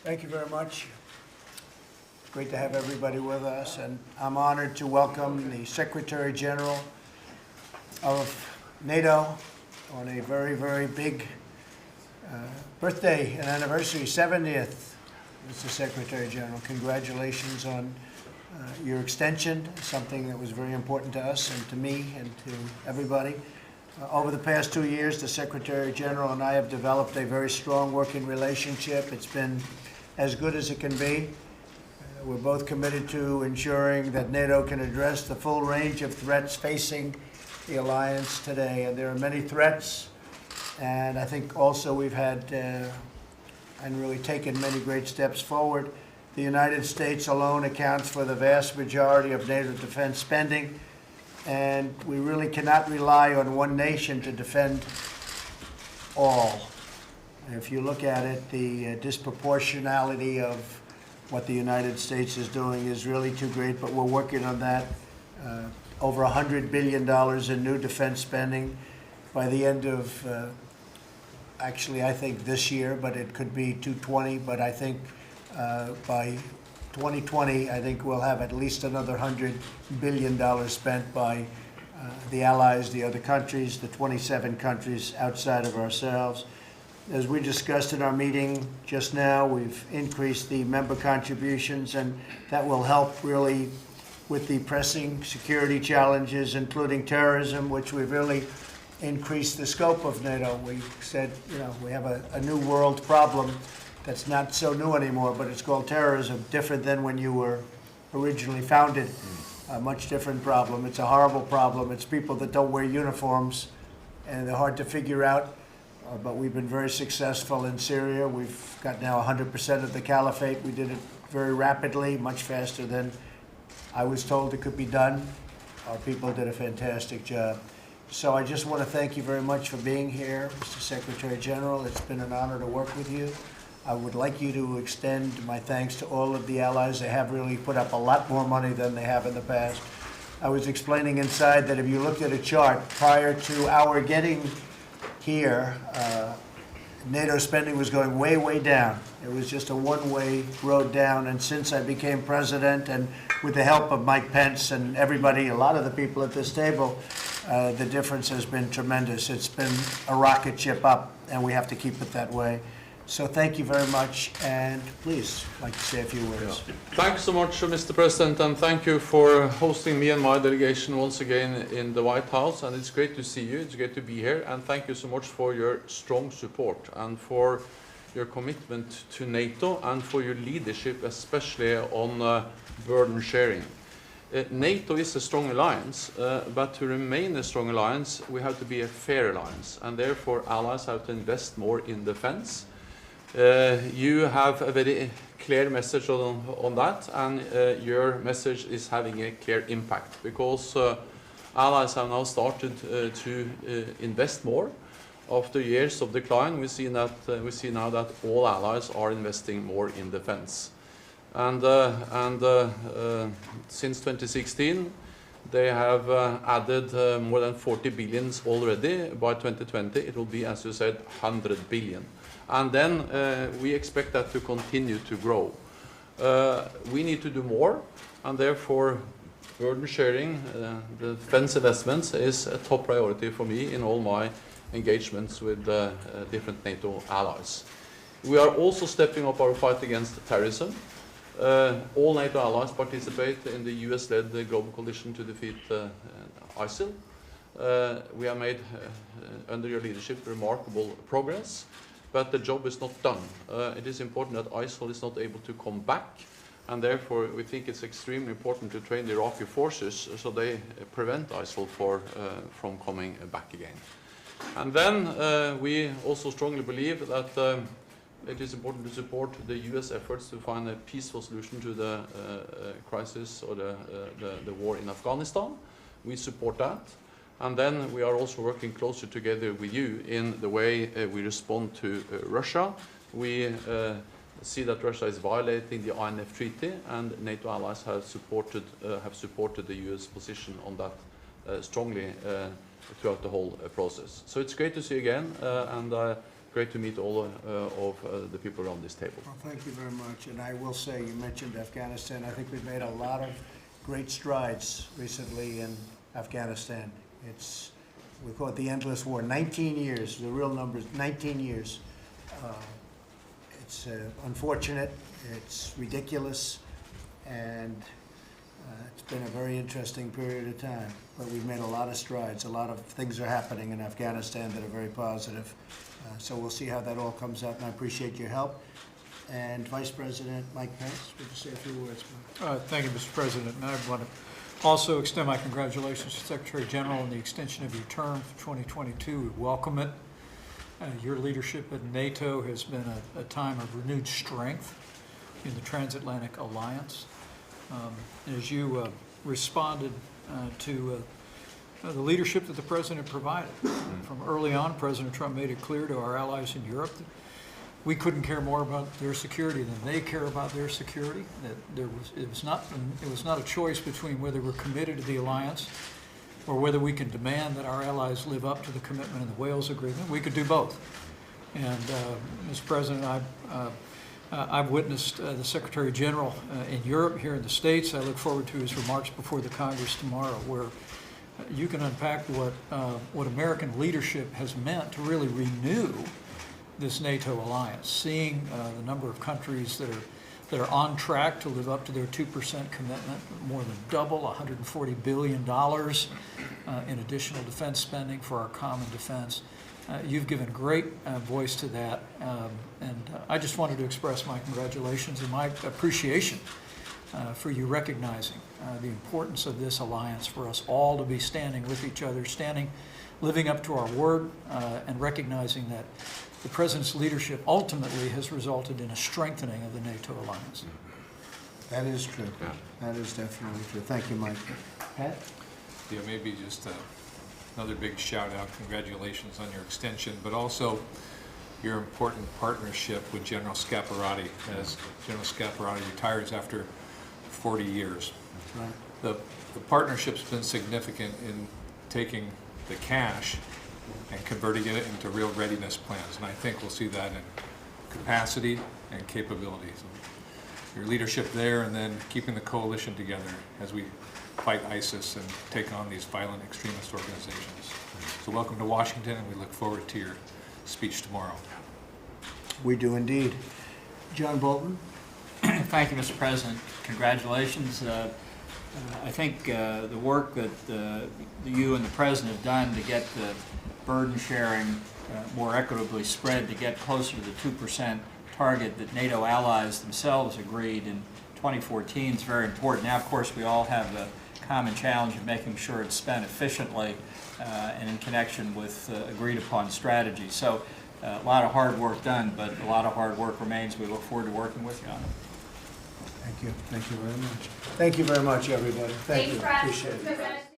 Thank you very much. Great to have everybody with us, and I'm honored to welcome the Secretary General of NATO on a very, very big birthday and anniversary, 70th, Mr. Secretary General. Congratulations on your extension, something that was very important to us and to me and to everybody. Over the past 2 years, the Secretary General and I have developed a very strong working relationship. It's been as good as it can be. We're both committed to ensuring that NATO can address the full range of threats facing the alliance today. And there are many threats, and I think also we've had and really taken many great steps forward. The United States alone accounts for the vast majority of NATO defense spending, and we really cannot rely on one nation to defend all. If you look at it, the disproportionality of what the United States is doing is really too great, but we're working on that. Over $100 billion in new defense spending by the end of, actually I think this year, but it could be 220, but I think by 2020, I think we'll have at least another $100 billion spent by the allies, the other countries, the 27 countries outside of ourselves. As we discussed in our meeting just now, we've increased the member contributions, and that will help really with the pressing security challenges, including terrorism, which we've really increased the scope of NATO. We said, you know, we have a new world problem that's not so new anymore, but it's called terrorism, different than when you were originally founded. A much different problem. It's a horrible problem. It's people that don't wear uniforms, and they're hard to figure out. But we've been very successful in Syria. We've got now 100% of the caliphate. We did it very rapidly, much faster than I was told it could be done. Our people did a fantastic job. So I just want to thank you very much for being here, Mr. Secretary General. It's been an honor to work with you. I would like you to extend my thanks to all of the allies. They have really put up a lot more money than they have in the past. I was explaining inside that if you looked at a chart prior to our getting here, NATO spending was going way, way down. It was just a one-way road down. And since I became president, and with the help of Mike Pence and everybody, a lot of the people at this table, the difference has been tremendous. It's been a rocket ship up, and we have to keep it that way. So thank you very much, and please, I'd like to say a few words. Yeah. Thanks so much, Mr. President, and thank you for hosting me and my delegation once again in the White House. And it's great to see you. It's great to be here, and thank you so much for your strong support and for your commitment to NATO and for your leadership, especially on burden sharing. NATO is a strong alliance, but to remain a strong alliance, we have to be a fair alliance, and therefore allies have to invest more in defense. You have a very clear message on that, and your message is having a clear impact, because allies have now started to invest more. After years of decline, we see now that all allies are investing more in defense. And since 2016, they have added more than 40 billion already. By 2020, it will be, as you said, 100 billion. And then we expect that to continue to grow. We need to do more, and therefore burden sharing, the defense investments, is a top priority for me in all my engagements with different NATO allies. We are also stepping up our fight against terrorism. All NATO allies participate in the US-led global coalition to defeat ISIL. We have made, under your leadership, remarkable progress. But the job is not done. It is important that ISIL is not able to come back, and therefore we think it's extremely important to train the Iraqi forces so they prevent ISIL from coming back again. And then we also strongly believe that it is important to support the US efforts to find a peaceful solution to the crisis or the war in Afghanistan. We support that. And then we are also working closer together with you in the way we respond to Russia. We see that Russia is violating the INF Treaty, and NATO allies have supported the US position on that strongly throughout the whole process. So it's great to see you again, and great to meet all of the people around this table. Well, thank you very much. And I will say, you mentioned Afghanistan. I think we've made a lot of great strides recently in Afghanistan. We call it the endless war. 19 years, the real number is 19 years. It's unfortunate, it's ridiculous, and it's been a very interesting period of time. But we've made a lot of strides. A lot of things are happening in Afghanistan that are very positive. So we'll see how that all comes out, and I appreciate your help. And Vice President Mike Pence, would you say a few words, Mike? Thank you, Mr. President. And I want to also extend my congratulations to Secretary General on the extension of your term for 2022. We welcome it. Your leadership at NATO has been a time of renewed strength in the transatlantic alliance. As you responded to the leadership that the President provided. From early on, President Trump made it clear to our allies in Europe that we couldn't care more about their security than they care about their security. That it was not a choice between whether we're committed to the alliance or whether we can demand that our allies live up to the commitment in the Wales Agreement. We could do both. And Mr. President, I've witnessed the Secretary General in Europe, here in the States. I look forward to his remarks before the Congress tomorrow, where you can unpack what American leadership has meant to really renew this NATO alliance, seeing the number of countries that are on track to live up to their 2% commitment, more than double, $140 billion in additional defense spending for our common defense. You've given great voice to that, and I just wanted to express my congratulations and my appreciation for you recognizing the importance of this alliance for us all to be standing with each other, living up to our word, and recognizing that the President's leadership ultimately has resulted in a strengthening of the NATO alliance. That is true. Yeah. That is definitely true. Thank you, Mike. Pat? Yeah, maybe just another big shout out, congratulations on your extension, but also your important partnership with General Scaparrotti as General Scaparrotti retires after 40 years. Right. The partnership's been significant in taking the cash and converting it into real readiness plans, and I think we'll see that in capacity and capabilities. Your leadership there, and then keeping the coalition together as we fight ISIS and take on these violent extremist organizations. So welcome to Washington, and we look forward to your speech tomorrow. We do indeed. John Bolton? Thank you, Mr. President. Congratulations. I think the work that you and the President have done to get the burden sharing more equitably spread to get closer to the 2% target that NATO allies themselves agreed in 2014 is very important. Now, of course, we all have the common challenge of making sure it's spent efficiently and in connection with agreed upon strategy. So a lot of hard work done, but a lot of hard work remains. We look forward to working with you on it. Thank you. Thank you very much. Thank you very much, everybody. Thank you. Appreciate it.